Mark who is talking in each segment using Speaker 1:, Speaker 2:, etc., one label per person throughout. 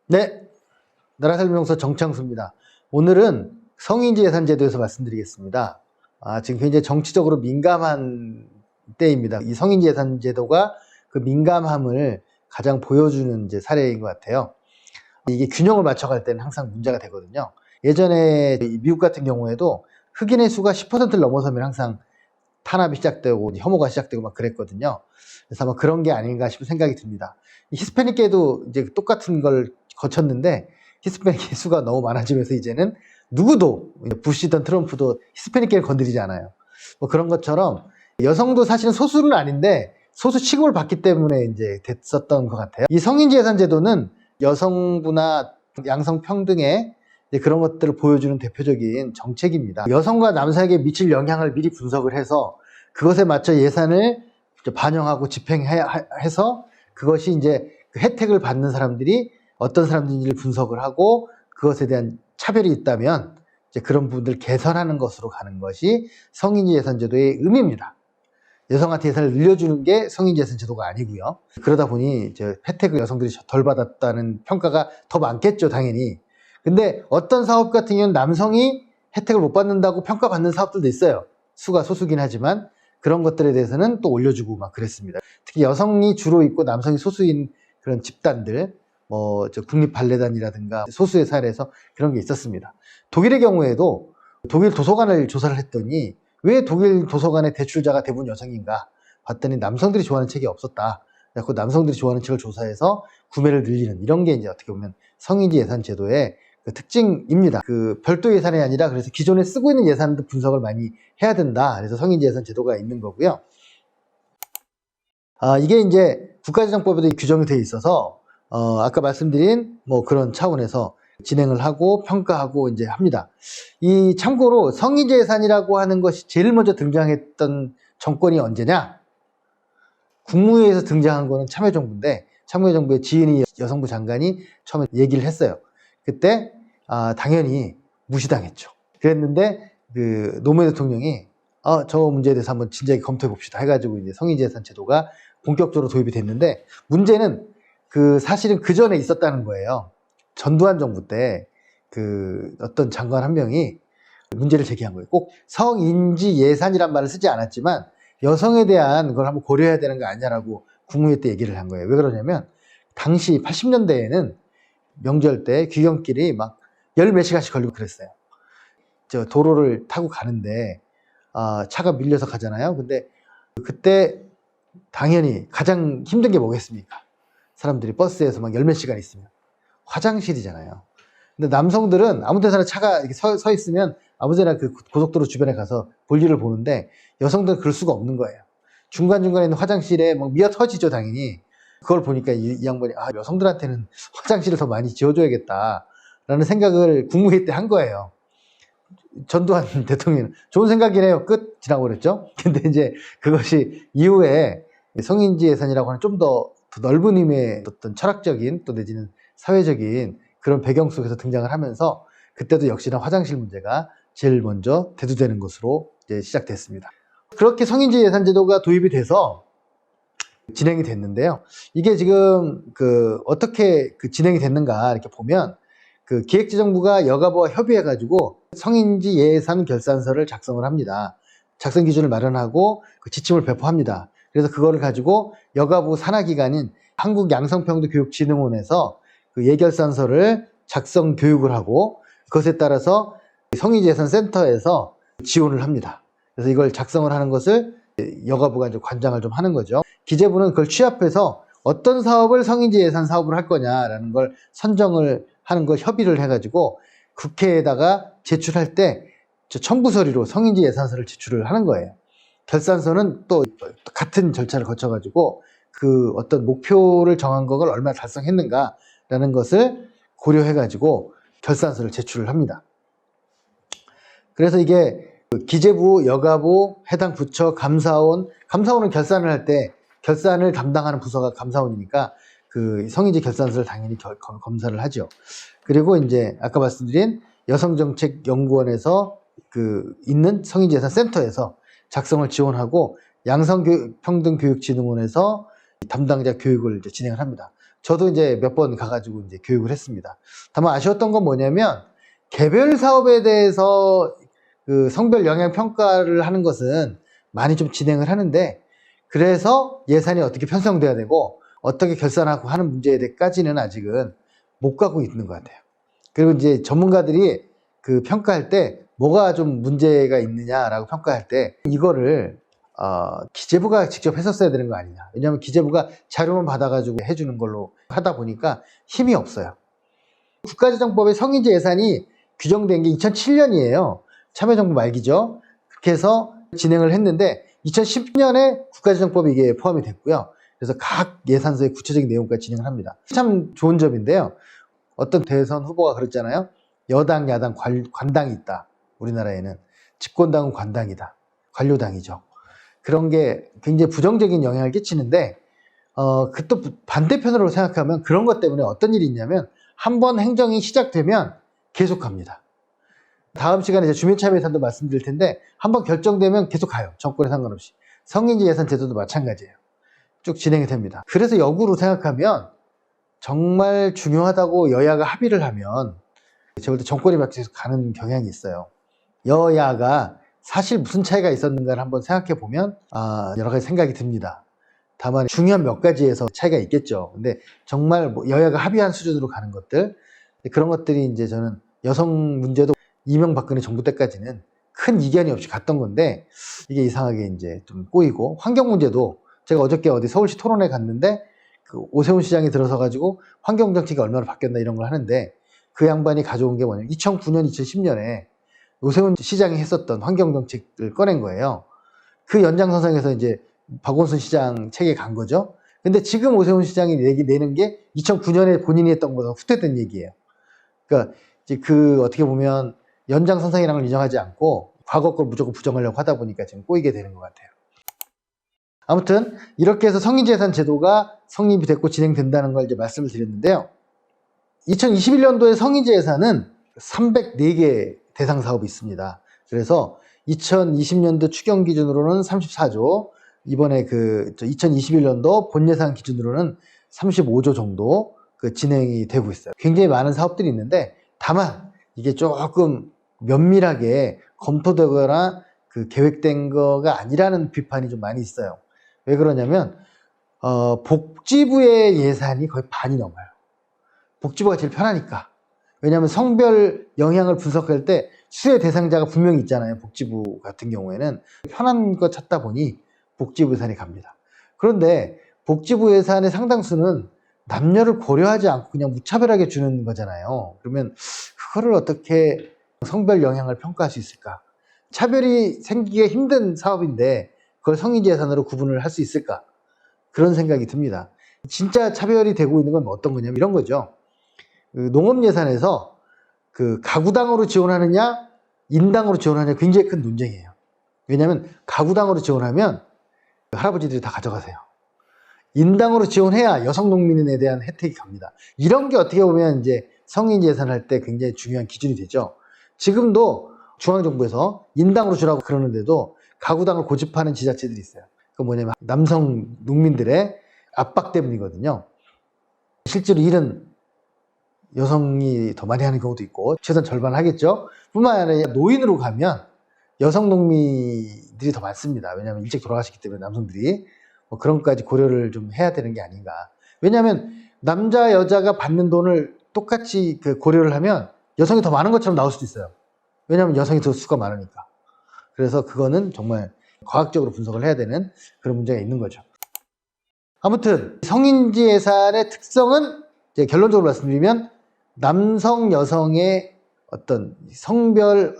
Speaker 1: 네, 나라살림연구소 정창수입니다. 오늘은 성인지예산제도에서 말씀드리겠습니다. 지금 굉장히 정치적으로 민감한 때입니다. 이 성인지예산제도가 그 민감함을 가장 보여주는 이제 사례인 것 같아요. 이게 균형을 맞춰갈 때는 항상 문제가 되거든요. 예전에 미국 같은 경우에도 흑인의 수가 10%를 넘어서면 항상 탄압이 시작되고 혐오가 시작되고 막 그랬거든요. 그래서 아마 그런 게 아닌가 싶은 생각이 듭니다. 히스패닉계도 이제 똑같은 걸 거쳤는데 히스패닉계 수가 너무 많아지면서 이제는 누구도 부시든 트럼프도 히스패닉계를 건드리지 않아요. 뭐 그런 것처럼 여성도 사실은 소수는 아닌데 소수 취급을 받기 때문에 이제 됐었던 것 같아요. 이 성인지예산제도는 여성부나 양성평등의 그런 것들을 보여주는 대표적인 정책입니다. 여성과 남성에게 미칠 영향을 미리 분석을 해서 그것에 맞춰 예산을 반영하고 집행해서 그것이 이제 그 혜택을 받는 사람들이 어떤 사람들인지를 분석을 하고 그것에 대한 차별이 있다면 이제 그런 부분들을 개선하는 것으로 가는 것이 성인지예산제도의 의미입니다. 여성한테 예산을 늘려주는 게 성인지예산제도가 아니고요. 그러다 보니 이제 혜택을 여성들이 덜 받았다는 평가가 더 많겠죠, 당연히. 근데 어떤 사업 같은 경우는 남성이 혜택을 못 받는다고 평가받는 사업들도 있어요. 수가 소수긴 하지만 그런 것들에 대해서는 또 올려주고 막 그랬습니다. 특히 여성이 주로 있고 남성이 소수인 그런 집단들, 국립발레단이라든가 소수의 사례에서 그런 게 있었습니다. 독일의 경우에도 독일 도서관을 조사를 했더니 왜 독일 도서관의 대출자가 대부분 여성인가 봤더니 남성들이 좋아하는 책이 없었다. 그래서 남성들이 좋아하는 책을 조사해서 구매를 늘리는 이런 게 이제 어떻게 보면 성인지예산제도의 그 특징입니다. 그 별도 예산이 아니라 그래서 기존에 쓰고 있는 예산도 분석을 많이 해야 된다. 그래서 성인지예산제도가 있는 거고요. 이게 이제 국가재정법에도 규정이 되어 있어서 아까 말씀드린 뭐 그런 차원에서 진행을 하고 평가하고 이제 합니다. 이 참고로 성인지예산이라고 하는 것이 제일 먼저 등장했던 정권이 언제냐? 국무회의에서 등장한 거는 참여정부인데 참여정부의 지은이 여성부 장관이 처음에 얘기를 했어요. 그때 당연히 무시당했죠. 그랬는데 그 노무현 대통령이 저 문제에 대해서 한번 진지하게 검토해 봅시다 해가지고 이제 성인지예산 제도가 본격적으로 도입이 됐는데 문제는 그 사실은 그 전에 있었다는 거예요. 전두환 정부 때 그 어떤 장관 한 명이 문제를 제기한 거예요. 꼭 성인지 예산이란 말을 쓰지 않았지만 여성에 대한 걸 한번 고려해야 되는 거 아니냐라고 국무회의 때 얘기를 한 거예요. 왜 그러냐면 당시 80년대에는 명절 때 귀경길이 막 열 몇 시간씩 걸리고 그랬어요. 저 도로를 타고 가는데 차가 밀려서 가잖아요. 근데 그때 당연히 가장 힘든 게 뭐겠습니까? 사람들이 버스에서 막 열 몇 시간 있으면 화장실이잖아요. 근데 남성들은 아무 데서나 차가 이렇게 서 있으면 아무 데나 그 고속도로 주변에 가서 볼일을 보는데 여성들은 그럴 수가 없는 거예요. 중간중간에 있는 화장실에 막 미어 터지죠, 당연히. 그걸 보니까 이 양반이 여성들한테는 화장실을 더 많이 지어줘야겠다라는 생각을 국무회의 때 한 거예요. 전두환 대통령은 좋은 생각이네요. 끝 지나고 그랬죠. 근데 이제 그것이 이후에 성인지예산이라고 하는 좀 더 넓은 의미의 어떤 철학적인 또 내지는 사회적인 그런 배경 속에서 등장을 하면서 그때도 역시나 화장실 문제가 제일 먼저 대두되는 것으로 이제 시작됐습니다. 그렇게 성인지예산제도가 도입이 돼서 진행이 됐는데요. 이게 지금 어떻게 진행이 됐는가 이렇게 보면 그 기획재정부가 여가부와 협의해가지고 성인지 예산 결산서를 작성을 합니다. 작성 기준을 마련하고 그 지침을 배포합니다. 그래서 그거를 가지고 여가부 산하기관인 한국양성평등교육진흥원에서 그 예결산서를 작성 교육을 하고 그것에 따라서 성인지예산센터에서 지원을 합니다. 그래서 이걸 작성을 하는 것을 여가부가 이제 관장을 좀 하는 거죠. 기재부는 그걸 취합해서 어떤 사업을 성인지예산 사업을 할 거냐라는 걸 선정을 하는 걸 협의를 해가지고 국회에다가 제출할 때 첨부서리로 성인지예산서를 제출을 하는 거예요. 결산서는 또 같은 절차를 거쳐가지고 그 어떤 목표를 정한 것을 얼마나 달성했는가라는 것을 고려해가지고 결산서를 제출을 합니다. 그래서 이게 기재부, 여가부, 해당 부처, 감사원은 결산을 할 때 결산을 담당하는 부서가 감사원이니까 그 성인지 결산서를 당연히 검사를 하죠. 그리고 이제 아까 말씀드린 여성정책연구원에서 있는 성인지예산센터에서 작성을 지원하고 양성평등교육진흥원에서 담당자 교육을 이제 진행을 합니다. 저도 이제 몇 번 가가지고 이제 교육을 했습니다. 다만 아쉬웠던 건 뭐냐면 개별 사업에 대해서 그 성별 영향 평가를 하는 것은 많이 좀 진행을 하는데, 그래서 예산이 어떻게 편성돼야 되고 어떻게 결산하고 하는 문제에까지는 아직은 못 가고 있는 것 같아요. 그리고 이제 전문가들이 그 평가할 때 뭐가 좀 문제가 있느냐라고 평가할 때 이거를 기재부가 직접 했었어야 되는 거 아니냐. 왜냐하면 기재부가 자료만 받아가지고 해주는 걸로 하다 보니까 힘이 없어요. 국가재정법에 성인지 예산이 규정된 게 2007년이에요. 참여정부 말기죠. 그렇게 해서 진행을 했는데 2010년에 국가재정법이 이게 포함이 됐고요. 그래서 각 예산서의 구체적인 내용까지 진행을 합니다. 참 좋은 점인데요. 어떤 대선 후보가 그랬잖아요. 여당, 야당, 관당이 있다. 우리나라에는 집권당은 관당이다. 관료당이죠. 그런 게 굉장히 부정적인 영향을 끼치는데, 그 또 반대편으로 생각하면 그런 것 때문에 어떤 일이 있냐면 한번 행정이 시작되면 계속합니다. 다음 시간에 주민참여 예산도 말씀드릴 텐데 한번 결정되면 계속 가요. 정권에 상관없이. 성인지 예산 제도도 마찬가지예요. 쭉 진행이 됩니다. 그래서 역으로 생각하면 정말 중요하다고 여야가 합의를 하면 제가 볼 때 정권이 바뀌어서 가는 경향이 있어요. 여야가 사실 무슨 차이가 있었는가를 한번 생각해 보면 여러 가지 생각이 듭니다. 다만 중요한 몇 가지에서 차이가 있겠죠. 근데 정말 뭐 여야가 합의한 수준으로 가는 것들, 그런 것들이 이제 저는 여성 문제도 이명박근혜 정부 때까지는 큰 이견이 없이 갔던 건데, 이게 이상하게 이제 좀 꼬이고, 환경 문제도 제가 어저께 어디 서울시 토론회 갔는데 그 오세훈 시장이 들어서 가지고 환경 정책이 얼마나 바뀌었나 이런 걸 하는데, 그 양반이 가져온 게 뭐냐면 2009년, 2010년에 오세훈 시장이 했었던 환경 정책을 꺼낸 거예요. 그 연장선상에서 이제 박원순 시장 책에 간 거죠. 근데 지금 오세훈 시장이 내는 게 2009년에 본인이 했던 것보다 후퇴된 얘기예요. 그러니까 이제 그 어떻게 보면 연장선상이라는 걸 인정하지 않고 과거 걸 무조건 부정하려고 하다 보니까 지금 꼬이게 되는 것 같아요. 아무튼 이렇게 해서 성인재산 제도가 성립이 됐고 진행된다는 걸 이제 말씀을 드렸는데요. 2021년도에 성인지 예산은 304개 대상 사업이 있습니다. 그래서 2020년도 추경 기준으로는 34조, 이번에 2021년도 본 예산 기준으로는 35조 정도 진행이 되고 있어요. 굉장히 많은 사업들이 있는데, 다만 이게 조금 면밀하게 검토되거나 계획된 거가 아니라는 비판이 좀 많이 있어요. 왜 그러냐면 복지부의 예산이 거의 반이 넘어요. 복지부가 제일 편하니까. 왜냐하면 성별 영향을 분석할 때 수혜 대상자가 분명히 있잖아요. 복지부 같은 경우에는 편한 거 찾다 보니 복지부 예산이 갑니다. 그런데 복지부 예산의 상당수는 남녀를 고려하지 않고 그냥 무차별하게 주는 거잖아요. 그러면 그거를 어떻게 성별 영향을 평가할 수 있을까? 차별이 생기기가 힘든 사업인데 그걸 성인지 예산으로 구분을 할 수 있을까? 그런 생각이 듭니다. 진짜 차별이 되고 있는 건 어떤 거냐면 이런 거죠. 농업 예산에서 가구당으로 지원하느냐 인당으로 지원하느냐 굉장히 큰 논쟁이에요. 왜냐하면 가구당으로 지원하면 할아버지들이 다 가져가세요. 인당으로 지원해야 여성 농민에 대한 혜택이 갑니다. 이런 게 어떻게 보면 이제 성인 예산할 때 굉장히 중요한 기준이 되죠. 지금도 중앙정부에서 인당으로 주라고 그러는데도 가구당을 고집하는 지자체들이 있어요. 그 뭐냐면 남성 농민들의 압박 때문이거든요. 실제로 일은 여성이 더 많이 하는 경우도 있고 최소한 절반 하겠죠. 뿐만 아니라 노인으로 가면 여성 농민들이 더 많습니다. 왜냐하면 일찍 돌아가시기 때문에 남성들이 그런 것까지 고려를 좀 해야 되는 게 아닌가. 왜냐하면 남자 여자가 받는 돈을 똑같이 고려를 하면 여성이 더 많은 것처럼 나올 수도 있어요. 왜냐하면 여성이 더 수가 많으니까. 그래서 그거는 정말 과학적으로 분석을 해야 되는 그런 문제가 있는 거죠. 아무튼 성인지 예산의 특성은 이제 결론적으로 말씀드리면 남성 여성의 어떤 성별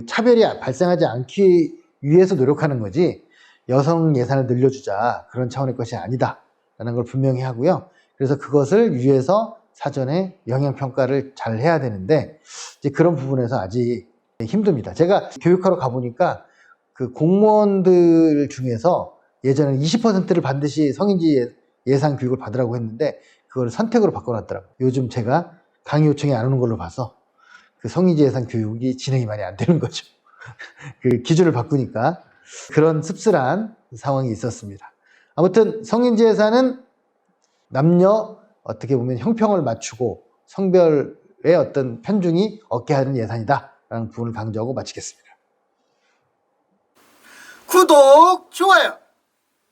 Speaker 1: 차별이 발생하지 않기 위해서 노력하는 거지 여성 예산을 늘려주자 그런 차원의 것이 아니다 라는 걸 분명히 하고요. 그래서 그것을 위해서 사전에 영향평가를 잘 해야 되는데 이제 그런 부분에서 아직 힘듭니다. 제가 교육하러 가보니까 공무원들 중에서 예전에 20%를 반드시 성인지 예산 교육을 받으라고 했는데 그걸 선택으로 바꿔놨더라고요. 요즘 제가 강의 요청이 안 오는 걸로 봐서 성인지 예산 교육이 진행이 많이 안 되는 거죠. 기준을 바꾸니까 그런 씁쓸한 상황이 있었습니다. 아무튼 성인지 예산은 남녀 어떻게 보면 형평을 맞추고 성별의 어떤 편중이 없게 하는 예산이다라는 부분을 강조하고 마치겠습니다.
Speaker 2: 구독, 좋아요